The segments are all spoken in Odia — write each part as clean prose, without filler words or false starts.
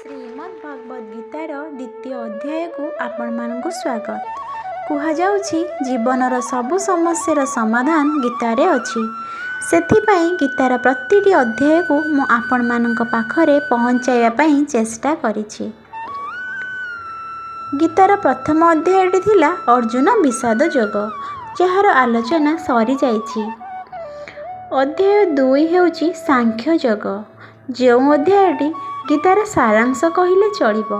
ଶ୍ରୀମଦ୍ ଭଗବଦ୍ ଗୀତାର ଦ୍ୱିତୀୟ ଅଧ୍ୟାୟକୁ ଆପଣମାନଙ୍କୁ ସ୍ୱାଗତ। କୁହାଯାଉଛି ଜୀବନର ସବୁ ସମସ୍ୟାର ସମାଧାନ ଗୀତାରେ ଅଛି। ସେଥିପାଇଁ ଗୀତାର ପ୍ରତିଟି ଅଧ୍ୟାୟକୁ ମୁଁ ଆପଣମାନଙ୍କ ପାଖରେ ପହଞ୍ଚାଇବା ପାଇଁ ଚେଷ୍ଟା କରିଛି। ଗୀତାର ପ୍ରଥମ ଅଧ୍ୟାୟଟି ଥିଲା ଅର୍ଜୁନ ବିଷାଦ ଯୋଗ, ଯାହାର ଆଲୋଚନା ସରିଯାଇଛି। ଅଧ୍ୟାୟ 2 ହେଉଛି ସାଂଖ୍ୟ ଯୋଗ, ଯେଉଁ ଅଧ୍ୟାୟଟି ଗୀତାର ସାରାଂଶ କହିଲେ ଚଳିବ।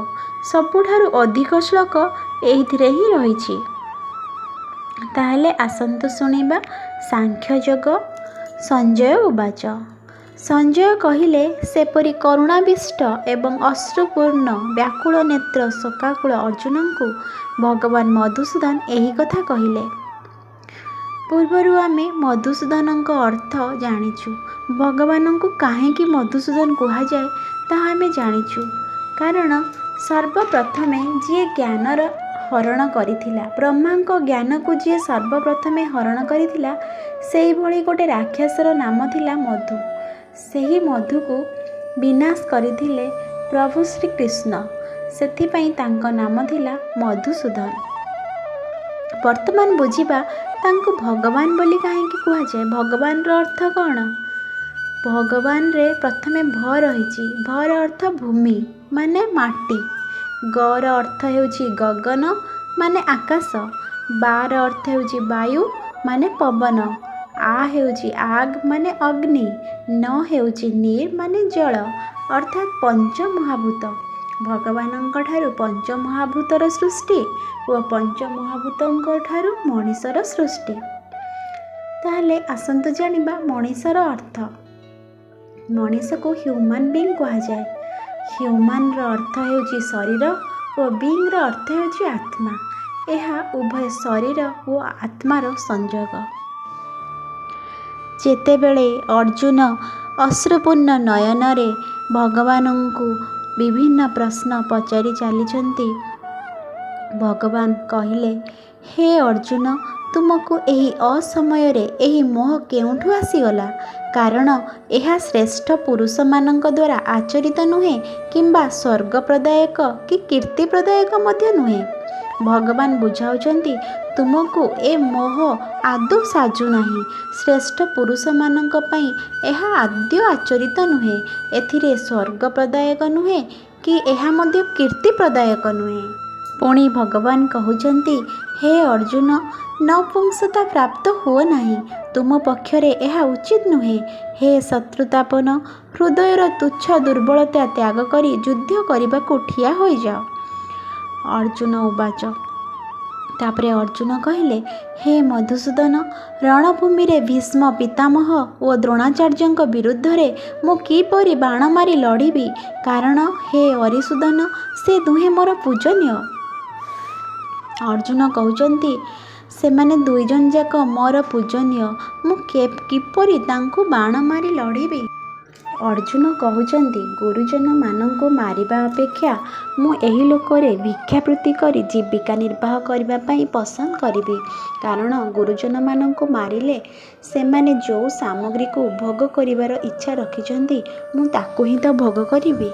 ସବୁଠାରୁ ଅଧିକ ଶ୍ଲୋକ ଏଇଥିରେ ହିଁ ରହିଛି। ତାହେଲେ ଆସନ୍ତୁ ଶୁଣିବା ସାଂଖ୍ୟ ଯୋଗ। ସଞ୍ଜୟ ଉବାଚ। ସଞ୍ଜୟ କହିଲେ, ସେପରି କରୁଣାବିଷ୍ଟ ଏବଂ ଅଶ୍ରୁପୂର୍ଣ୍ଣ ବ୍ୟାକୁଳ ନେତ୍ର ଶୋକାକୁଳ ଅର୍ଜୁନଙ୍କୁ ଭଗବାନ ମଧୁସୂଦନ ଏହି କଥା କହିଲେ। ପୂର୍ବରୁ ଆମେ ମଧୁସୂଦନଙ୍କ ଅର୍ଥ ଜାଣିଛୁ। ଭଗବାନଙ୍କୁ କାହିଁକି ମଧୁସୂଦନ କୁହାଯାଏ ତାହା ଆମେ ଜାଣିଛୁ। କାରଣ ସର୍ବପ୍ରଥମେ ଯିଏ ଜ୍ଞାନର ହରଣ କରିଥିଲା, ବ୍ରହ୍ମାଙ୍କ ଜ୍ଞାନକୁ ଯିଏ ସର୍ବପ୍ରଥମେ ହରଣ କରିଥିଲା, ସେହିଭଳି ଗୋଟେ ରାକ୍ଷସର ନାମ ଥିଲା ମଧୁ। ସେହି ମଧୁକୁ ବିନାଶ କରିଥିଲେ ପ୍ରଭୁ ଶ୍ରୀକୃଷ୍ଣ। ସେଥିପାଇଁ ତାଙ୍କ ନାମ ଥିଲା ମଧୁସୂଦନ। ବର୍ତ୍ତମାନ ବୁଝିବା ତାଙ୍କୁ ଭଗବାନ ବୋଲି କାହିଁକି କୁହାଯାଏ। ଭଗବାନର ଅର୍ଥ କ'ଣ? ଭଗବାନରେ ପ୍ରଥମେ ଭ ରହିଛି। ଭର ଅର୍ଥ ଭୂମି ମାନେ ମାଟି। ଗର ଅର୍ଥ ହେଉଛି ଗଗନ ମାନେ ଆକାଶ। ବାର ଅର୍ଥ ହେଉଛି ବାୟୁ ମାନେ ପବନ। ଆ ହେଉଛି ଆଗ ମାନେ ଅଗ୍ନି। ନ ହେଉଛି ନିର୍ ମାନେ ଜଳ, ଅର୍ଥାତ୍ ପଞ୍ଚମହାଭୂତ। ଭଗବାନଙ୍କ ଠାରୁ ପଞ୍ଚମହାଭୂତର ସୃଷ୍ଟି ଓ ପଞ୍ଚମହାଭୂତଙ୍କ ଠାରୁ ମଣିଷର ସୃଷ୍ଟି। ତାହେଲେ ଆସନ୍ତୁ ଜାଣିବା ମଣିଷର ଅର୍ଥ। ମଣିଷକୁ ହ୍ୟୁମାନ୍ ବିଙ୍ଗ କୁହାଯାଏ। ହ୍ୟୁମାନ୍ର ଅର୍ଥ ହେଉଛି ଶରୀର ଓ ବିଙ୍ଗର ଅର୍ଥ ହେଉଛି ଆତ୍ମା। ଏହା ଉଭୟ ଶରୀର ଓ ଆତ୍ମାର ସଂଯୋଗ। ଯେତେବେଳେ ଅର୍ଜୁନ ଅଶ୍ରୁପୂର୍ଣ୍ଣ ନୟନରେ ଭଗବାନଙ୍କୁ ବିଭିନ୍ନ ପ୍ରଶ୍ନ ପଚାରି ଚାଲିଛନ୍ତି, ଭଗବାନ କହିଲେ, ହେ ଅର୍ଜୁନ, ତୁମକୁ ଏହି ଅସମୟରେ ଏହି ମୋହ କେଉଁଠୁ ଆସିଗଲା? କାରଣ ଏହା ଶ୍ରେଷ୍ଠ ପୁରୁଷମାନଙ୍କ ଦ୍ୱାରା ଆଚରିତ ନୁହେଁ କିମ୍ବା ସ୍ୱର୍ଗପ୍ରଦାୟକ କି କୀର୍ତ୍ତିପ୍ରଦାୟକ ମଧ୍ୟ ନୁହେଁ। ଭଗବାନ ବୁଝାଉଛନ୍ତି, ତୁମକୁ ଏ ମୋହ ଆଦୌ ସାଜୁ ନାହିଁ। ଶ୍ରେଷ୍ଠ ପୁରୁଷମାନଙ୍କ ପାଇଁ ଏହା ଆଦୌ ଆଚରିତ ନୁହେଁ। ଏଥିରେ ସ୍ୱର୍ଗପ୍ରଦାୟକ ନୁହେଁ କି ଏହା ମଧ୍ୟ କୀର୍ତ୍ତିପ୍ରଦାୟକ ନୁହେଁ। ପୁଣି ଭଗବାନ କହୁଛନ୍ତି, ହେ ଅର୍ଜୁନ, ନପୁଂସତା ପ୍ରାପ୍ତ ହୁଅ ନାହିଁ। ତୁମ ପକ୍ଷରେ ଏହା ଉଚିତ ନୁହେଁ। ହେ ଶତ୍ରୁତାପନ, ହୃଦୟର ତୁଚ୍ଛ ଦୁର୍ବଳତା ତ୍ୟାଗ କରି ଯୁଦ୍ଧ କରିବାକୁ ଠିଆ ହୋଇଯାଅ। ଅର୍ଜୁନ ଉବାଚ। ତାପରେ ଅର୍ଜୁନ କହିଲେ, ହେ ମଧୁସୂଦନ, ରଣଭୂମିରେ ଭୀଷ୍ମ ପିତାମହ ଓ ଦ୍ରୋଣାଚାର୍ଯ୍ୟଙ୍କ ବିରୁଦ୍ଧରେ ମୁଁ କିପରି ବାଣ ମାରି ଲଢ଼ିବି? କାରଣ ହେ ଅରିସୁଦନ, ସେ ଦୁହେଁ ମୋର ପୂଜନୀୟ। ଅର୍ଜୁନ କହୁଛନ୍ତି, ସେମାନେ ଦୁଇଜଣ ଯାକ ମୋର ପୂଜନୀୟ। ମୁଁ କିପରି ତାଙ୍କୁ ବାଣ ମାରି ଲଢ଼ିବି? ଅର୍ଜୁନ କହୁଛନ୍ତି, ଗୁରୁଜନମାନଙ୍କୁ ମାରିବା ଅପେକ୍ଷା ମୁଁ ଏହି ଲୋକରେ ଭିକ୍ଷାବୃତ୍ତି କରି ଜୀବିକା ନିର୍ବାହ କରିବା ପାଇଁ ପସନ୍ଦ କରିବି। କାରଣ ଗୁରୁଜନମାନଙ୍କୁ ମାରିଲେ ସେମାନେ ଯେଉଁ ସାମଗ୍ରୀକୁ ଭୋଗ କରିବାର ଇଚ୍ଛା ରଖିଛନ୍ତି, ମୁଁ ତାକୁ ହିଁ ତ ଭୋଗ କରିବି।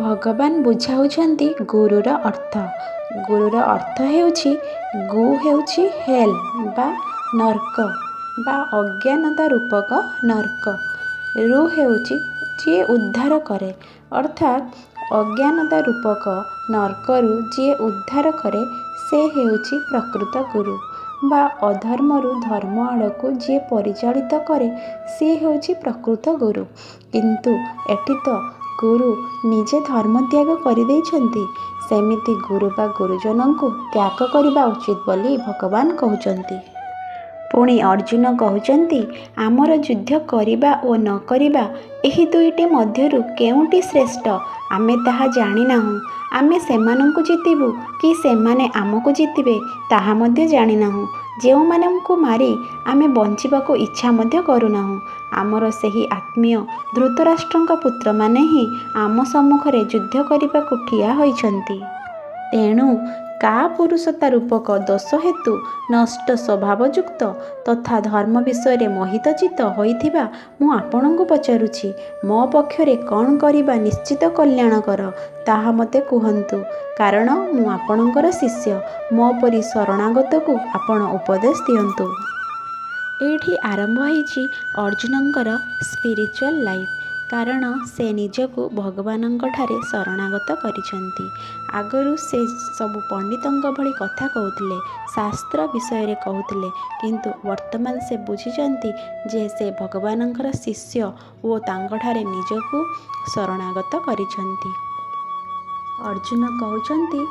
ଭଗବାନ ବୁଝାଉଛନ୍ତି ଗୁରୁର ଅର୍ଥ। ଗୁରୁର ଅର୍ଥ ହେଉଛି, ଗୁ ହେଉଛି ହେଲ୍ ବା ନର୍କ ବା ଅଜ୍ଞାନତା ରୂପକ ନର୍କ। ରୁ ହେଉଛି ଯିଏ ଉଦ୍ଧାର କରେ, ଅର୍ଥାତ୍ ଅଜ୍ଞାନତା ରୂପକ ନର୍କରୁ ଯିଏ ଉଦ୍ଧାର କରେ ସେ ହେଉଛି ପ୍ରକୃତ ଗୁରୁ। ବା ଅଧର୍ମରୁ ଧର୍ମ ଆଡ଼କୁ ଯିଏ ପରିଚାଳିତ କରେ ସିଏ ହେଉଛି ପ୍ରକୃତ ଗୁରୁ। କିନ୍ତୁ ଏଠି ତ ଗୁରୁ ନିଜେ ଧର୍ମତ୍ୟାଗ କରିଦେଇଛନ୍ତି। ସେମିତି ଗୁରୁ ବା ଗୁରୁଜନଙ୍କୁ ତ୍ୟାଗ କରିବା ଉଚିତ ବୋଲି ଭଗବାନ କହୁଛନ୍ତି। ପୁଣି ଅର୍ଜୁନ କହୁଛନ୍ତି, ଆମର ଯୁଦ୍ଧ କରିବା ଓ ନ କରିବା ଏହି ଦୁଇଟି ମଧ୍ୟରୁ କେଉଁଟି ଶ୍ରେଷ୍ଠ ଆମେ ତାହା ଜାଣିନାହୁଁ। ଆମେ ସେମାନଙ୍କୁ ଜିତିବୁ କି ସେମାନେ ଆମକୁ ଜିତିବେ ତାହା ମଧ୍ୟ ଜାଣିନାହୁଁ। ଯେଉଁମାନଙ୍କୁ ମାରି ଆମେ ବଞ୍ଚିବାକୁ ଇଚ୍ଛା ମଧ୍ୟ କରୁନାହୁଁ। ଆମର ସେହି ଆତ୍ମୀୟ ଧୃତରାଷ୍ଟ୍ରଙ୍କ ପୁତ୍ରମାନେ ହିଁ ଆମ ସମ୍ମୁଖରେ ଯୁଦ୍ଧ କରିବାକୁ ଠିଆ ହୋଇଛନ୍ତି। ତେଣୁ କାପୁରୁଷତା ରୂପକ ଦୋଷ ହେତୁ ନଷ୍ଟ ସ୍ୱଭାବଯୁକ୍ତ ତଥା ଧର୍ମ ବିଷୟରେ ମୋହିତଚିତ୍ତ ହୋଇଥିବା ମୁଁ ଆପଣଙ୍କୁ ପଚାରୁଛି, ମୋ ପକ୍ଷରେ କ'ଣ କରିବା ନିଶ୍ଚିତ କଲ୍ୟାଣକର ତାହା ମୋତେ କୁହନ୍ତୁ। କାରଣ ମୁଁ ଆପଣଙ୍କର ଶିଷ୍ୟ, ମୋ ପରି ଶରଣାଗତକୁ ଆପଣ ଉପଦେଶ ଦିଅନ୍ତୁ। ଏଇଠି ଆରମ୍ଭ ହେଇଛି ଅର୍ଜୁନଙ୍କର ସ୍ପିରିଚୁଆଲ୍ ଲାଇଫ୍। କାରଣ ସେ ନିଜକୁ ଭଗବାନଙ୍କଠାରେ ଶରଣାଗତ କରିଛନ୍ତି। ଆଗରୁ ସେ ସବୁ ପଣ୍ଡିତଙ୍କ ଭଳି କଥା କହୁଥିଲେ, ଶାସ୍ତ୍ର ବିଷୟରେ କହୁଥିଲେ, କିନ୍ତୁ ବର୍ତ୍ତମାନ ସେ ବୁଝିଛନ୍ତି ଯେ ସେ ଭଗବାନଙ୍କର ଶିଷ୍ୟ ଓ ତାଙ୍କଠାରେ ନିଜକୁ ଶରଣାଗତ କରିଛନ୍ତି। ଅର୍ଜୁନ କହୁଛନ୍ତି,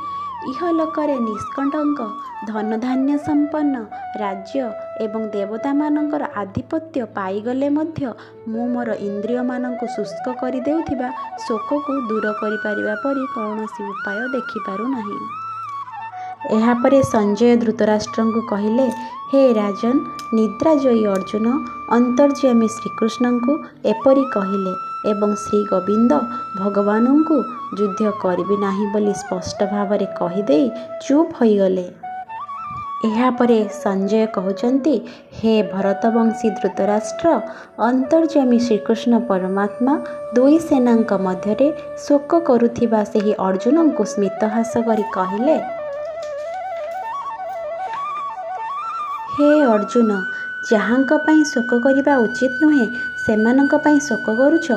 ଇହଲୋକରେ ନିଷ୍କଣ୍ଟକ ଧନଧାନ୍ୟ ସମ୍ପନ୍ନ ରାଜ୍ୟ ଏବଂ ଦେବତାମାନଙ୍କର ଆଧିପତ୍ୟ ପାଇଗଲେ ମଧ୍ୟ ମୁଁ ମୋର ଇନ୍ଦ୍ରିୟମାନଙ୍କୁ ଶୁଷ୍କ କରିଦେଉଥିବା ଶୋକକୁ ଦୂର କରିପାରିବା ପରି କୌଣସି ଉପାୟ ଦେଖିପାରୁନାହିଁ। ଏହାପରେ ସଞ୍ଜୟ ଧୃତରାଷ୍ଟ୍ରଙ୍କୁ କହିଲେ, ହେ ରାଜନ୍, ନିଦ୍ରାଜୟୀ ଅର୍ଜୁନ ଅନ୍ତର୍ଯ୍ୟାମୀ ଶ୍ରୀକୃଷ୍ଣଙ୍କୁ ଏପରି କହିଲେ ଏବଂ ଶ୍ରୀ ଗୋବିନ୍ଦ ଭଗବାନଙ୍କୁ ଯୁଦ୍ଧ କରିବି ନାହିଁ ବୋଲି ସ୍ପଷ୍ଟ ଭାବରେ କହିଦେଇ ଚୁପ୍ ହୋଇଗଲେ। ଏହାପରେ ସଞ୍ଜୟ କହୁଛନ୍ତି, ହେ ଭରତବଂଶୀ ଧୃତରାଷ୍ଟ୍ର, ଅନ୍ତର୍ଯ୍ୟାମୀ ଶ୍ରୀକୃଷ୍ଣ ପରମାତ୍ମା ଦୁଇ ସେନାଙ୍କ ମଧ୍ୟରେ ଶୋକ କରୁଥିବା ସେହି ଅର୍ଜୁନଙ୍କୁ ସ୍ମିତହାସ କରି କହିଲେ, ହେ ଅର୍ଜୁନ, ଯାହାଙ୍କ ପାଇଁ ଶୋକ କରିବା ଉଚିତ ନୁହେଁ ସେମାନଙ୍କ ପାଇଁ ଶୋକ କରୁଛ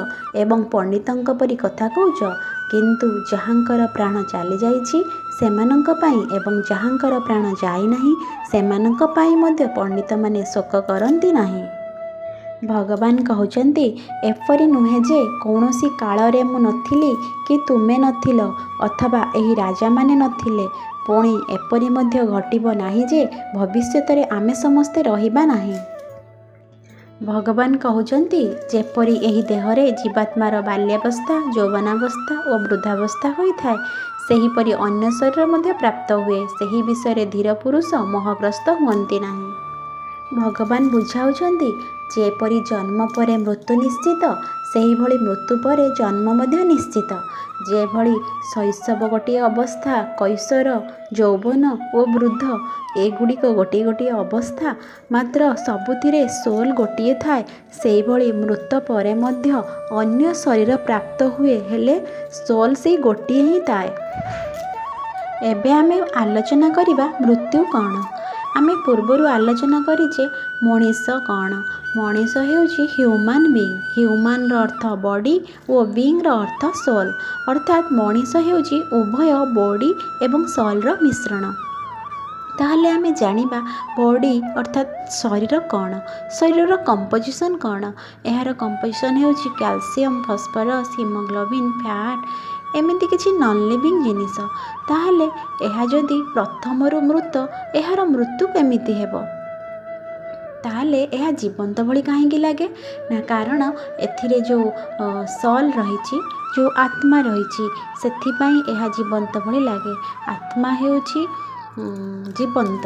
ଏବଂ ପଣ୍ଡିତଙ୍କ ପରି କଥା କହୁଛ, କିନ୍ତୁ ଯାହାଙ୍କର ପ୍ରାଣ ଚାଲିଯାଇଛି ସେମାନଙ୍କ ପାଇଁ ଏବଂ ଯାହାଙ୍କର ପ୍ରାଣ ଯାଇନାହିଁ ସେମାନଙ୍କ ପାଇଁ ମଧ୍ୟ ପଣ୍ଡିତମାନେ ଶୋକ କରନ୍ତି ନାହିଁ। ଭଗବାନ କହୁଛନ୍ତି, ଏପରି ନୁହେଁ ଯେ କୌଣସି କାଳରେ ମୁଁ ନଥିଲି କି ତୁମେ ନଥିଲ ଅଥବା ଏହି ରାଜାମାନେ ନଥିଲେ। ପୁଣି ଏପରି ମଧ୍ୟ ଘଟିବ ନାହିଁ ଯେ ଭବିଷ୍ୟତରେ ଆମେ ସମସ୍ତେ ରହିବା ନାହିଁ। ଭଗବାନ କହୁଛନ୍ତି, ଯେପରି ଏହି ଦେହରେ ଜୀବାତ୍ମାର ବାଲ୍ୟାବସ୍ଥା, ଯୌବନାବସ୍ଥା ଓ ବୃଦ୍ଧାବସ୍ଥା ହୋଇଥାଏ, ସେହିପରି ଅନ୍ୟ ଶରୀର ମଧ୍ୟ ପ୍ରାପ୍ତ ହୁଏ। ସେହି ବିଷୟରେ ଧୀର ପୁରୁଷ ମୋହଗ୍ରସ୍ତ ହୁଅନ୍ତି ନାହିଁ। ଭଗବାନ ବୁଝାଉଛନ୍ତି, ଯେପରି ଜନ୍ମ ପରେ ମୃତ୍ୟୁ ନିଶ୍ଚିତ, ସେହିଭଳି ମୃତ୍ୟୁ ପରେ ଜନ୍ମ ମଧ୍ୟ ନିଶ୍ଚିତ। ଯେଭଳି ଶୈଶବ ଗୋଟିଏ ଅବସ୍ଥା, କୈଶୋର, ଯୌବନ ଓ ବୃଦ୍ଧ ଏଗୁଡ଼ିକ ଗୋଟିଏ ଗୋଟିଏ ଅବସ୍ଥା, ମାତ୍ର ସବୁଥିରେ ସୋଲ୍ ଗୋଟିଏ ଥାଏ, ସେହିଭଳି ମୃତ୍ୟୁ ପରେ ମଧ୍ୟ ଅନ୍ୟ ଶରୀର ପ୍ରାପ୍ତ ହୁଏ, ହେଲେ ସୋଲ୍ ସେଇ ଗୋଟିଏ ହିଁ ଥାଏ। ଏବେ ଆମେ ଆଲୋଚନା କରିବା ମୃତ୍ୟୁ କ'ଣ। ଆମେ ପୂର୍ବରୁ ଆଲୋଚନା କରିଛେ ମଣିଷ କ'ଣ। ମଣିଷ ହେଉଛି ହ୍ୟୁମାନ୍ ବିଇଂ। ହ୍ୟୁମାନ୍ର ଅର୍ଥ ବଡ଼ି ଓ ବିଇଂର ଅର୍ଥ ସୋଲ୍, ଅର୍ଥାତ୍ ମଣିଷ ହେଉଛି ଉଭୟ ବଡ଼ି ଏବଂ ସୋଲ୍ର ମିଶ୍ରଣ। ତାହେଲେ ଆମେ ଜାଣିବା ବଡ଼ି ଅର୍ଥାତ୍ ଶରୀର କ'ଣ। ଶରୀରର କମ୍ପୋଜିସନ୍ କ'ଣ? ଏହାର କମ୍ପୋଜିସନ୍ ହେଉଛି କ୍ୟାଲସିୟମ୍, ଫସ୍ଫରସ୍, ହିମୋଗ୍ଲୋବିନ୍, ଫ୍ୟାଟ୍, ଏମିତି କିଛି ନନ୍ ଲିଭିଂ ଜିନିଷ। ତାହେଲେ ଏହା ଯଦି ପ୍ରଥମରୁ ମୃତ, ଏହାର ମୃତ୍ୟୁ କେମିତି ହେବ? ତାହେଲେ ଏହା ଜୀବନ୍ତ ଭଳି କାହିଁକି ଲାଗେ? ନା, କାରଣ ଏଥିରେ ଯେଉଁ ସଲ୍ ରହିଛି, ଯେଉଁ ଆତ୍ମା ରହିଛି, ସେଥିପାଇଁ ଏହା ଜୀବନ୍ତ ଭଳି ଲାଗେ। ଆତ୍ମା ହେଉଛି ଜୀବନ୍ତ,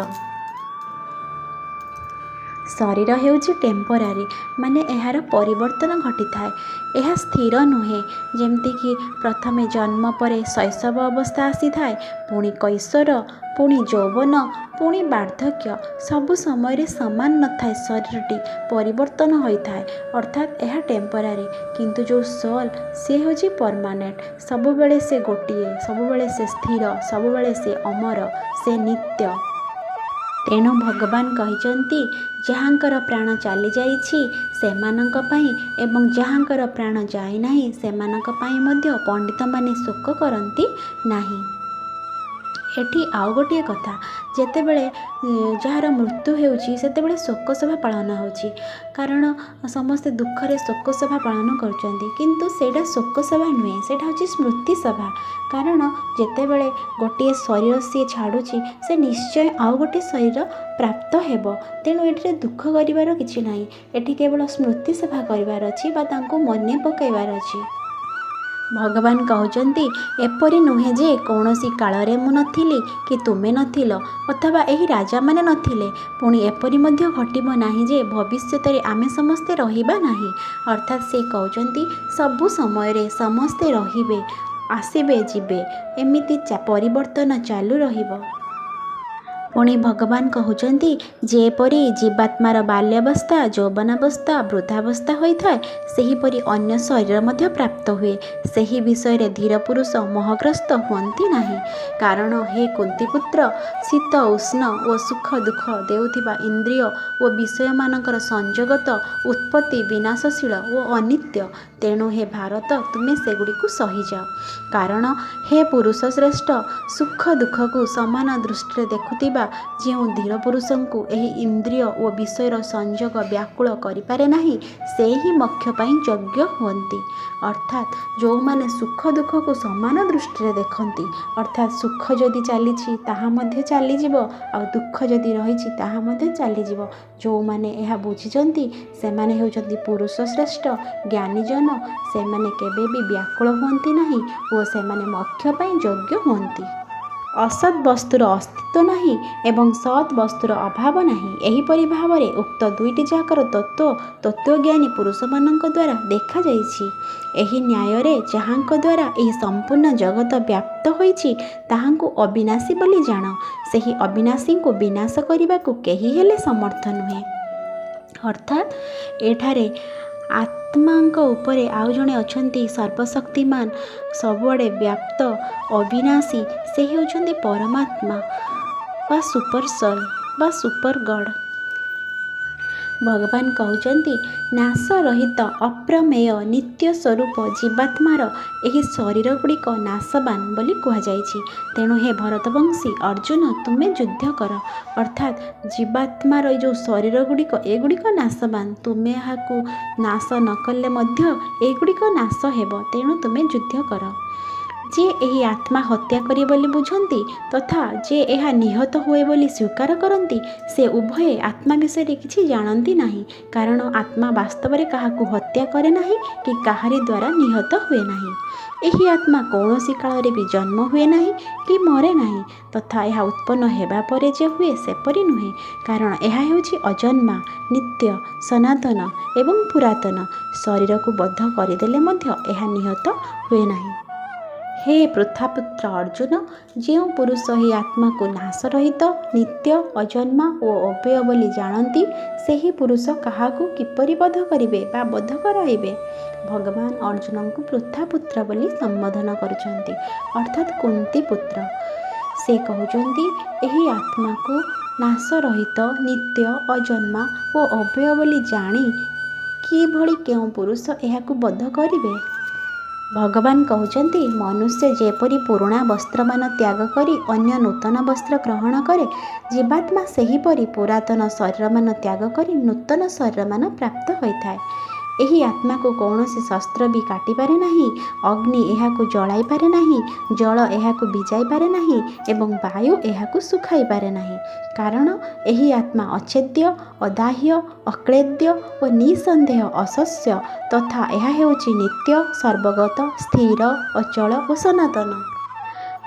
ଶରୀର ହେଉଛି ଟେମ୍ପୋରାରୀ, ମାନେ ଏହାର ପରିବର୍ତ୍ତନ ଘଟିଥାଏ। ଏହା ସ୍ଥିର ନୁହେଁ। ଯେମିତିକି ପ୍ରଥମେ ଜନ୍ମ ପରେ ଶୈଶବ ଅବସ୍ଥା ଆସିଥାଏ, ପୁଣି କୈଶୋର, ପୁଣି ଯୌବନ, ପୁଣି ବାର୍ଦ୍ଧକ୍ୟ, ସବୁ ସମୟରେ ସମାନ ନଥାଏ। ଶରୀରଟି ପରିବର୍ତ୍ତନ ହୋଇଥାଏ, ଅର୍ଥାତ୍ ଏହା ଟେମ୍ପୋରାରୀ। କିନ୍ତୁ ଯେଉଁ ସୋଲ୍, ସେ ହେଉଛି ପରମାନେଣ୍ଟ। ସବୁବେଳେ ସେ ଗୋଟିଏ, ସବୁବେଳେ ସେ ସ୍ଥିର, ସବୁବେଳେ ସେ ଅମର, ସେ ନିତ୍ୟ। ତେଣୁ ଭଗବାନ କହିଛନ୍ତି, ଯାହାଙ୍କର ପ୍ରାଣ ଚାଲିଯାଇଛି ସେମାନଙ୍କ ପାଇଁ ଏବଂ ଯାହାଙ୍କର ପ୍ରାଣ ଯାଇନାହିଁ ସେମାନଙ୍କ ପାଇଁ ମଧ୍ୟ ପଣ୍ଡିତମାନେ ଶୋକ କରନ୍ତି ନାହିଁ। ଏଠି ଆଉ ଗୋଟିଏ କଥା, ଯେତେବେଳେ ଯାହାର ମୃତ୍ୟୁ ହେଉଛି ସେତେବେଳେ ଶୋକସଭା ପାଳନ ହେଉଛି। କାରଣ ସମସ୍ତେ ଦୁଃଖରେ ଶୋକସଭା ପାଳନ କରୁଛନ୍ତି, କିନ୍ତୁ ସେଇଟା ଶୋକସଭା ନୁହେଁ, ସେଇଟା ହେଉଛି ସ୍ମୃତି ସଭା। କାରଣ ଯେତେବେଳେ ଗୋଟିଏ ଶରୀର ସିଏ ଛାଡ଼ୁଛି, ସେ ନିଶ୍ଚୟ ଆଉ ଗୋଟିଏ ଶରୀର ପ୍ରାପ୍ତ ହେବ। ତେଣୁ ଏଠିରେ ଦୁଃଖ କରିବାର କିଛି ନାହିଁ। ଏଠି କେବଳ ସ୍ମୃତି ସଭା କରିବାର ଅଛି ବା ତାଙ୍କୁ ମନେ ପକାଇବାର ଅଛି। ଭଗବାନ କହୁଛନ୍ତି, ଏପରି ନୁହେଁ ଯେ କୌଣସି କାଳରେ ମୁଁ ନଥିଲି କି ତୁମେ ନଥିଲ ଅଥବା ଏହି ରାଜାମାନେ ନଥିଲେ। ପୁଣି ଏପରି ମଧ୍ୟ ଘଟିବ ନାହିଁ ଯେ ଭବିଷ୍ୟତରେ ଆମେ ସମସ୍ତେ ରହିବା ନାହିଁ। ଅର୍ଥାତ୍ ସେ କହୁଛନ୍ତି ସବୁ ସମୟରେ ସମସ୍ତେ ରହିବେ। ଆସିବେ ଯିବେ, ଏମିତି ପରିବର୍ତ୍ତନ ଚାଲୁ ରହିବ। ପୁଣି ଭଗବାନ କହୁଛନ୍ତି, ଯେପରି ଜୀବାତ୍ମାର ବାଲ୍ୟାବସ୍ଥା, ଯୌବନାବସ୍ଥା, ବୃଦ୍ଧାବସ୍ଥା ହୋଇଥାଏ, ସେହିପରି ଅନ୍ୟ ଶରୀର ମଧ୍ୟ ପ୍ରାପ୍ତ ହୁଏ। ସେହି ବିଷୟରେ ଧୀର ପୁରୁଷ ମୋହଗ୍ରସ୍ତ ହୁଅନ୍ତି ନାହିଁ। କାରଣ ହେ କୁନ୍ତୀପୁତ୍ର, ଶୀତ ଉଷ୍ଣ ଓ ସୁଖ ଦୁଃଖ ଦେଉଥିବା ଇନ୍ଦ୍ରିୟ ଓ ବିଷୟମାନଙ୍କର ସଂଯୋଗ ତ ଉତ୍ପତ୍ତି ବିନାଶଶୀଳ ଓ ଅନିତ୍ୟ। ତେଣୁ ହେ ଭାରତ, ତୁମେ ସେଗୁଡ଼ିକୁ ସହିଯାଅ। କାରଣ ହେ ପୁରୁଷ ଶ୍ରେଷ୍ଠ, ସୁଖ ଦୁଃଖକୁ ସମାନ ଦୃଷ୍ଟିରେ ଦେଖୁଥିବା ଯେଉଁ ଧୀର ପୁରୁଷଙ୍କୁ ଏହି ଇନ୍ଦ୍ରିୟ ଓ ବିଷୟର ସଂଯୋଗ ବ୍ୟାକୁଳ କରିପାରେ ନାହିଁ, ସେ ହିଁ ମୋକ୍ଷ ପାଇଁ ଯୋଗ୍ୟ ହୁଅନ୍ତି। ଅର୍ଥାତ୍ ଯେଉଁମାନେ ସୁଖ ଦୁଃଖକୁ ସମାନ ଦୃଷ୍ଟିରେ ଦେଖନ୍ତି, ଅର୍ଥାତ୍ ସୁଖ ଯଦି ଚାଲିଛି ତାହା ମଧ୍ୟ ଚାଲିଯିବ, ଆଉ ଦୁଃଖ ଯଦି ରହିଛି ତାହା ମଧ୍ୟ ଚାଲିଯିବ। ଯେଉଁମାନେ ଏହା ବୁଝିଛନ୍ତି ସେମାନେ ହେଉଛନ୍ତି ପୁରୁଷ ଶ୍ରେଷ୍ଠ ଜ୍ଞାନୀଜନ। ସେମାନେ କେବେ ବି ବ୍ୟାକୁଳ ହୁଅନ୍ତି ନାହିଁ ଓ ସେମାନେ ମୋକ୍ଷ ପାଇଁ ଯୋଗ୍ୟ ହୁଅନ୍ତି। ଅସତ୍ ବସ୍ତୁର ଅସ୍ତିତ୍ୱ ନାହିଁ ଏବଂ ସତ୍ ବସ୍ତୁର ଅଭାବ ନାହିଁ। ଏହିପରି ଭାବରେ ଉକ୍ତ ଦୁଇଟି ଯାକର ତତ୍ତ୍ୱଜ୍ଞାନୀ ପୁରୁଷମାନଙ୍କ ଦ୍ୱାରା ଦେଖାଯାଇଛି। ଏହି ନ୍ୟାୟରେ ଯାହାଙ୍କ ଦ୍ୱାରା ଏହି ସମ୍ପୂର୍ଣ୍ଣ ଜଗତ ବ୍ୟାପ୍ତ ହୋଇଛି ତାହାଙ୍କୁ ଅବିନାଶୀ ବୋଲି ଜାଣ। ସେହି ଅବିନାଶୀଙ୍କୁ ବିନାଶ କରିବାକୁ କେହି ହେଲେ ସମର୍ଥ ନୁହେଁ। ଅର୍ଥାତ୍ ଏଠାରେ ଆତ୍ମାଙ୍କ ଉପରେ ଆଉ ଜଣେ ଅଛନ୍ତି ସର୍ବଶକ୍ତିମାନ, ସବୁଆଡ଼େ ବ୍ୟାପ୍ତ, ଅବିନାଶୀ। ସେ ହେଉଛନ୍ତି ପରମାତ୍ମା ବା ସୁପର ସୋଲ୍ ବା ସୁପର ଗଡ୍। ଭଗବାନ କହୁଛନ୍ତି, ନାଶ ରହିତ ଅପ୍ରମେୟ ନିତ୍ୟ ସ୍ୱରୂପ ଜୀବାତ୍ମାର ଏହି ଶରୀର ଗୁଡ଼ିକ ନାଶବାନ ବୋଲି କୁହାଯାଇଛି। ତେଣୁ ହେ ଭରତବଂଶୀ ଅର୍ଜୁନ, ତୁମେ ଯୁଦ୍ଧ କର। ଅର୍ଥାତ୍ ଜୀବାତ୍ମାର ଏ ଯେଉଁ ଶରୀର ଗୁଡ଼ିକ, ଏଗୁଡ଼ିକ ନାଶବାନ। ତୁମେ ଏହାକୁ ନାଶ ନ କଲେ ମଧ୍ୟ ଏଗୁଡ଼ିକ ନାଶ ହେବ। ତେଣୁ ତୁମେ ଯୁଦ୍ଧ କର। ଯେ ଏହି ଆତ୍ମା ହତ୍ୟା କରେ ବୋଲି ବୁଝନ୍ତି ତଥା ଯେ ଏହା ନିହତ ହୁଏ ବୋଲି ସ୍ୱୀକାର କରନ୍ତି, ସେ ଉଭୟେ ଆତ୍ମା ବିଷୟରେ କିଛି ଜାଣନ୍ତି ନାହିଁ। କାରଣ ଆତ୍ମା ବାସ୍ତବରେ କାହାକୁ ହତ୍ୟା କରେ ନାହିଁ କି କାହାରି ଦ୍ୱାରା ନିହତ ହୁଏ ନାହିଁ। ଏହି ଆତ୍ମା କୌଣସି କାଳରେ ବି ଜନ୍ମ ହୁଏ ନାହିଁ କି ମରେ ନାହିଁ ତଥା ଏହା ଉତ୍ପନ୍ନ ହେବା ପରେ ଯେ ହୁଏ ସେପରି ନୁହେଁ। କାରଣ ଏହା ହେଉଛି ଅଜନ୍ମା, ନିତ୍ୟ, ସନାତନ ଏବଂ ପୁରାତନ। ଶରୀରକୁ ବଦ୍ଧ କରିଦେଲେ ମଧ୍ୟ ଏହା ନିହତ ହୁଏ ନାହିଁ। ହେ ପୃଥାପୁତ୍ର ଅର୍ଜୁନ, ଯେଉଁ ପୁରୁଷ ଏହି ଆତ୍ମାକୁ ନାଶ ରହିତ, ନିତ୍ୟ, ଅଜନ୍ମା ଓ ଅବ୍ୟୟ ବୋଲି ଜାଣନ୍ତି, ସେହି ପୁରୁଷ କାହାକୁ କିପରି ବଧ କରିବେ ବା ବଧ କରାଇବେ? ଭଗବାନ ଅର୍ଜୁନଙ୍କୁ ପୃଥାପୁତ୍ର ବୋଲି ସମ୍ବୋଧନ କରୁଛନ୍ତି, ଅର୍ଥାତ୍ କୁନ୍ତୀ ପୁତ୍ର। ସେ କହୁଛନ୍ତି, ଏହି ଆତ୍ମାକୁ ନାଶ ରହିତ, ନିତ୍ୟ, ଅଜନ୍ମା ଓ ଅବ୍ୟୟ ବୋଲି ଜାଣି କିଭଳି କେଉଁ ପୁରୁଷ ଏହାକୁ ବଧ କରିବେ? ଭଗବାନ କହୁଛନ୍ତି, ମନୁଷ୍ୟ ଯେପରି ପୁରୁଣା ବସ୍ତ୍ରମାନ ତ୍ୟାଗ କରି ଅନ୍ୟ ନୂତନ ବସ୍ତ୍ର ଗ୍ରହଣ କରେ, ଜୀବାତ୍ମା ସେହିପରି ପୁରାତନ ଶରୀରମାନ ତ୍ୟାଗ କରି ନୂତନ ଶରୀରମାନ ପ୍ରାପ୍ତ ହୋଇଥାଏ। ଏହି ଆତ୍ମାକୁ କୌଣସି ଶସ୍ତ୍ର ବି କାଟିପାରେ ନାହିଁ, ଅଗ୍ନି ଏହାକୁ ଜଳାଇ ପାରେ ନାହିଁ, ଜଳ ଏହାକୁ ଭିଜାଇ ପାରେ ନାହିଁ ଏବଂ ବାୟୁ ଏହାକୁ ଶୁଖାଇ ପାରେ ନାହିଁ। କାରଣ ଏହି ଆତ୍ମା ଅଛେଦ୍ୟ, ଅଦାହ୍ୟ, ଅକ୍ଳେଦ୍ୟ ଓ ନିଃସନ୍ଦେହ ଅଶସ୍ୟ ତଥା ଏହା ହେଉଛି ନିତ୍ୟ, ସର୍ବଗତ, ସ୍ଥିର, ଅଚଳ ଓ ସନାତନ।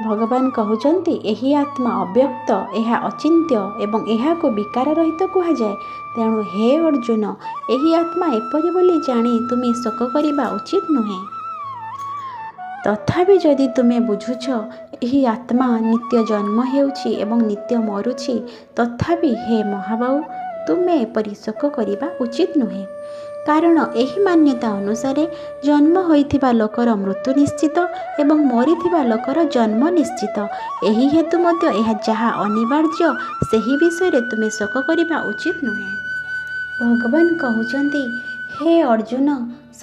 ଭଗବାନ କହୁଛନ୍ତି, ଏହି ଆତ୍ମା ଅବ୍ୟକ୍ତ, ଏହା ଅଚିନ୍ତ୍ୟ ଏବଂ ଏହାକୁ ବିକାର ରହିତ କୁହାଯାଏ। ତେଣୁ ହେ ଅର୍ଜୁନ, ଏହି ଆତ୍ମା ଏପରି ବୋଲି ଜାଣି ତୁମେ ଶୋକ କରିବା ଉଚିତ ନୁହେଁ। ତଥାପି ଯଦି ତୁମେ ବୁଝୁଛ ଏହି ଆତ୍ମା ନିତ୍ୟ ଜନ୍ମ ହେଉଛି ଏବଂ ନିତ୍ୟ ମରୁଛି, ତଥାପି ହେ ମହାବାହୁ, ତୁମେ ଏପରି ଶୋକ କରିବା ଉଚିତ ନୁହେଁ। କାରଣ ଏହି ମାନ୍ୟତା ଅନୁସାରେ ଜନ୍ମ ହୋଇଥିବା ଲୋକର ମୃତ୍ୟୁ ନିଶ୍ଚିତ ଏବଂ ମରିଥିବା ଲୋକର ଜନ୍ମ ନିଶ୍ଚିତ। ଏହି ହେତୁ ମଧ୍ୟ ଏହା ଯାହା ଅନିବାର୍ଯ୍ୟ, ସେହି ବିଷୟରେ ତୁମେ ଶୋକ କରିବା ଉଚିତ ନୁହେଁ। ଭଗବାନ କହୁଛନ୍ତି, ହେ ଅର୍ଜୁନ,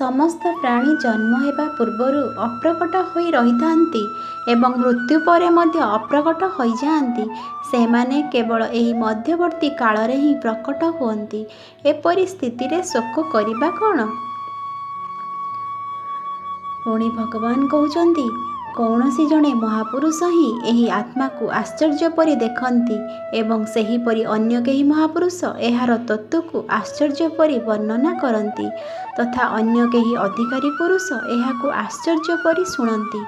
ସମସ୍ତ ପ୍ରାଣୀ ଜନ୍ମ ହେବା ପୂର୍ବରୁ ଅପ୍ରକଟ ହୋଇ ରହିଥାନ୍ତି ଏବଂ ମୃତ୍ୟୁ ପରେ ମଧ୍ୟ ଅପ୍ରକଟ ହୋଇଯାଆନ୍ତି। ସେମାନେ କେବଳ ଏହି ମଧ୍ୟବର୍ତ୍ତୀ କାଳରେ ହିଁ ପ୍ରକଟ ହୁଅନ୍ତି। ଏପରି ସ୍ଥିତିରେ ଶୋକ କରିବା କ'ଣ? ପୁଣି ଭଗବାନ କହୁଛନ୍ତି, କୌଣସି ଜଣେ ମହାପୁରୁଷ ହିଁ ଏହି ଆତ୍ମାକୁ ଆଶ୍ଚର୍ଯ୍ୟ ପରି ଦେଖନ୍ତି ଏବଂ ସେହିପରି ଅନ୍ୟ କେହି ମହାପୁରୁଷ ଏହାର ତତ୍ତ୍ୱକୁ ଆଶ୍ଚର୍ଯ୍ୟ ପରି ବର୍ଣ୍ଣନା କରନ୍ତି ତଥା ଅନ୍ୟ କେହି ଅଧିକାରୀ ପୁରୁଷ ଏହାକୁ ଆଶ୍ଚର୍ଯ୍ୟ ପରି ଶୁଣନ୍ତି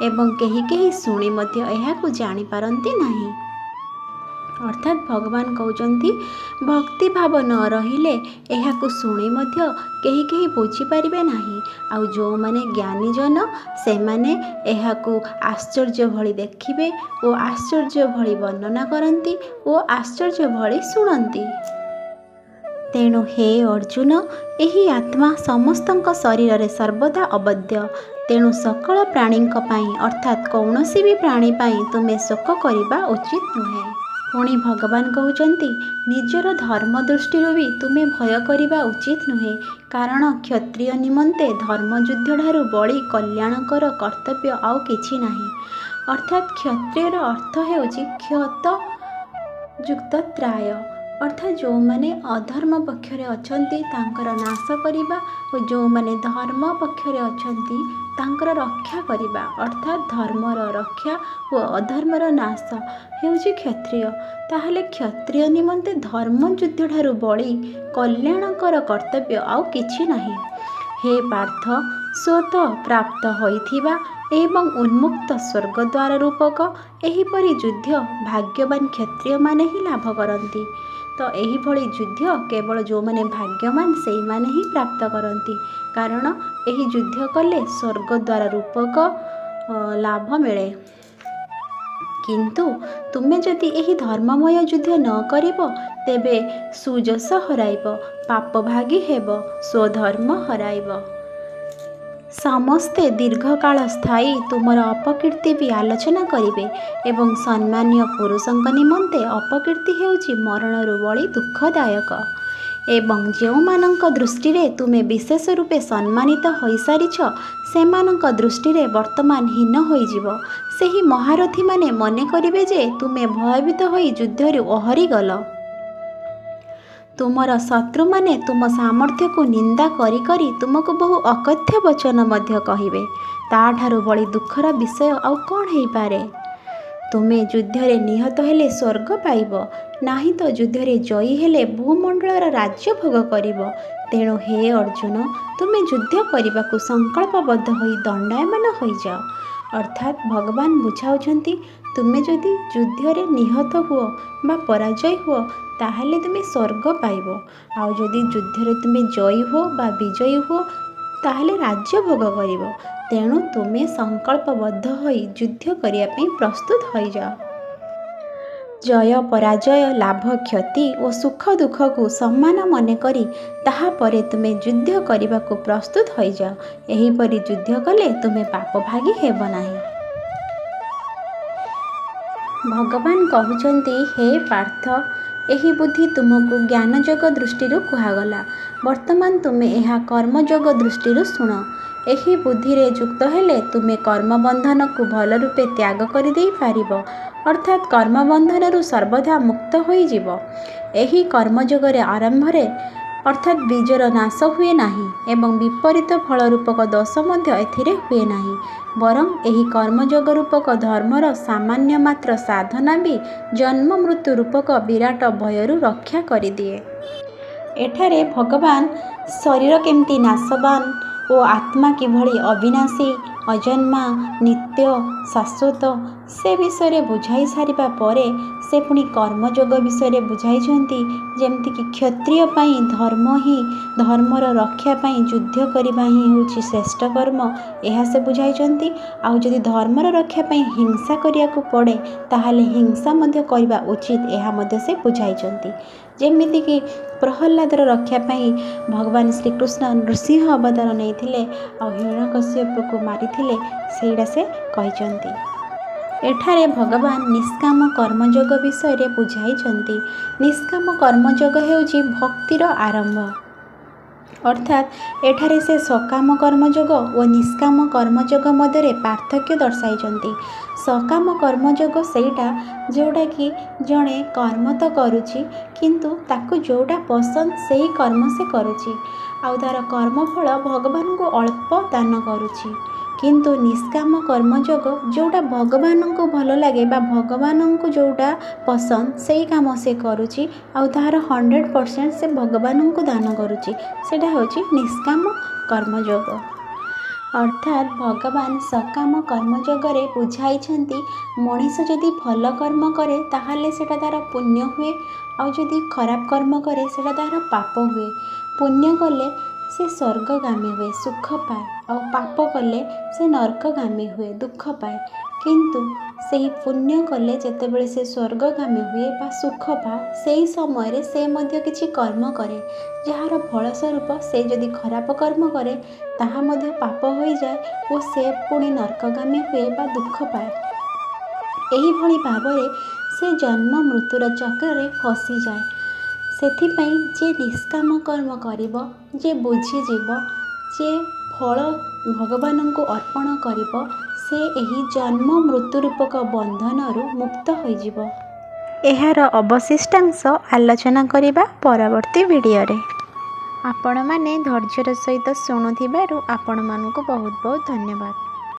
ଏବଂ କେହି କେହି ଶୁଣି ମଧ୍ୟ ଏହାକୁ ଜାଣିପାରନ୍ତି ନାହିଁ। अर्थात भगवान कहउचंती भक्ति भाव न रहिले एहाकु शुणी मध्य केही केही बुझीपारे नाही। आउ जो माने ज्ञानी जन से माने एहाकु आश्चर्य भली देखिबे ओ आश्चर्य भली वर्णना करती ओ आश्चर्य भली शुणती। तेणु हे अर्जुन, एही आत्मा समस्तंक शरीर रे सर्वदा अवध्य। तेणु सकल प्राणी अर्थात कौनसी भी प्राणी पाई तुमे शोक करिबा उचित नुहे। पुणी भगवान कहउचंती निजर धर्म दृष्टि भी तुमे भय करिबा उचित नुहे, कारण क्षत्रिय निमंते धर्मयुद्ध ठारू बड़ी कल्याणकर कर्तव्य आउ किछि नाही। अर्थात क्षत्रियर अर्थ हेउची क्षत युक्त त्राय, अर्थात जो माने अधर्म पक्षरे अछंती तांकर नाश करिबा और जो माने धर्म पक्षरे अछंती तांकर रक्षा करिबा, अर्थात धर्मर रक्षा और अधर्मर नाश हेउची क्षत्रिय। ताहले क्षत्रिय निमंते धर्मयुद्ध ठारू बड़ी कल्याणकर कर्तव्य आउ किछि नाही। हे पार्थ, स्वतः प्राप्त होइथिबा एवं उन्मुक्त स्वर्गद्वार रूपक एहिपरि युद्ध भाग्यवान क्षत्रिय माने ही लाभ करती। तो यही भली युद्ध केवल जो माने भाग्यवान से माने ही प्राप्त करती, कारण यही युद्ध कले स्वर्गद्वार रूपक लाभ मिले। किंतु तुमे जदि यही धर्ममय युद्ध न करिब तेबे सुजस हराइब, पाप भागी हेब, स्वधर्म हराइब। समस्ते दीर्घकाल स्थायी तुमर अपकीर्ति भी आलोचना करिवे एवं सम्मान्य पुरुषंक निमंते अपकीर्ति हेउची मरणरु बड़ी दुखदायक। एवं जेउमानंक दृष्टि रे तुमे विशेष रूपे सम्मानित होई सारिछ सेमानंक दृष्टि रे वर्तमान हीन होइजिव। सेही महारथी माने मने करिवे जे तुमे भयभीत होई युद्धरु ओहरी गल। तुमर शत्रु माने तुम सामर्थ्य को निंदा करी करी तुमको बहु अकथ्य वचन मध्य कहिबे। ताठारु बड़ी दुखर विषय आउ कौन हेई पारे। तुमे युद्धरे निहत हेले स्वर्ग पाइब, नाही तो युद्धरे जयी हेले भूमंडलर राज्य भोग करिब। तेणु हे अर्जुन, तुमे युद्ध करने संकल्पबद्ध होई दंडायमान होई जाओ। अर्थात भगवान बुझाउछंती तुमे जदि युद्धरे निहत हुओ बा पराजय हुओ ताहले तुमे स्वर्ग पाइब, आउ जदि युद्धरे तुमे जयी हो बा विजयी हो ताहले राज्य भोग करिब। तेणु तुमे संकल्पबद्ध होई युद्ध करिया पई प्रस्तुत होई जाओ। जय पराजय लाभ क्षति और सुख दुख को सम्मान मन करी ताहा परे तुमे युद्ध करने को प्रस्तुत हो जाओ। एहीपरि युद्ध कले तुमे पाप भागी हेब नाही। भगवान कहउचंती हे पार्थ, एही बुद्धि तुमको ज्ञानजोग दृष्टि कहुगला। वर्तमान तुमे एहा कर्मजोग दृष्टि सुण। एही बुद्धि रे युक्त हेले तुमे कर्मबंधन को भल रूपे त्याग कर दे पारिब, अर्थात कर्मबंधन सर्वदा मुक्त होई जीव। एही कर्मजोग रे आरंभ रे अर्थात बीजर नाश हुए नाही एवं विपरीत फल रूपक दोष मध्य एथिरे हुए नाही, बरं एही कर्मजोग रूपक धर्मर सामान्य मात्र साधना भी जन्म मृत्यु रूपक विराट भयरु रक्षा कर दिए। एठारे भगवान शरीर केमती नाशवान और आत्मा किभली अविनाशी अजन्मा नित्य शाश्वत से विषय बुझाई सारिबा परे से पुणी कर्मजोग विषय बुझाई जेमती कि क्षत्रिय पाई धर्म ही धर्मर रक्षा पाई युद्ध करबा ही होची श्रेष्ठ कर्म यह से बुझाई। आउ जदि धर्मर रक्षा पाई हिंसा करिया को पड़े ताहाले हिंसा मध्य करबा उचित यह मध्य से बुझाई। जेमिति कि प्रहलादर रक्षा पाई भगवान श्रीकृष्ण नृसिंह अवतार नहीं आ हिरण्यकश्यप को मारी सेटा से कहते। एठारे भगवान निष्काम कर्मयोग विषय बुझाई। निष्काम कर्मयोग हेउची भक्तिर आरंभ, अर्थात एठारे से सकाम कर्मयोग और निष्काम कर्मयोग मध्य पार्थक्य दर्शाई। सकाम कर्मयोग सेटा जोटा कि जड़े कर्म तो करुची किंतु ताकू जोटा पसंद से ही कर्म से करुची आउ तार कर्मफल भगवान को अल्प दान करुची। किंतु निष्काम कर्मयोग जोटा भगवान को भल लगे बा भगवान को जोटा पसंद से ही काम से करुची आउ तार 100% से भगवान को दान करुची, सेटा होची निष्काम कर्मयोग। अर्थात भगवान सकाम कर्मयोगरे बुझाइछन्ति मनीष जदि भल कर्म करे ताहले सेटा तार पुण्य हुए आउ जदि खराब कर्म करे सेटा तार पाप हुए। पुण्य कले से स्वर्गगामी हुए सुख पाए और पाप कले से नरकगामी हुए दुख पाए। किंतु सही पुण्य कले जेतेबेले से स्वर्गगामी हुए बा सुख पाए सेही समय से मध्य किछि कर्म करे जार फलस्वरूप से जदि खराब कर्म करे ताहा मध्य पाप हो जाए और से पुणी नरकगामी हुए बा दुख पाए। एही भली भावरे से जन्म मृत्युर चक्र फसी जाए। सेथिपाई जे निष्काम कर्म करिब जे बुझीजीव जे फल भगवान को अर्पण करिब से एही जन्म मृत्यु रूपक बंधनरु मुक्त होइजिब। एहार अवशिष्टांश आलोचना करिबा परवर्ती वीडियोरे। आपण माने धैर्यर सहित शुणुथिबारु आपण मानकु बहुत बहुत धन्यवाद।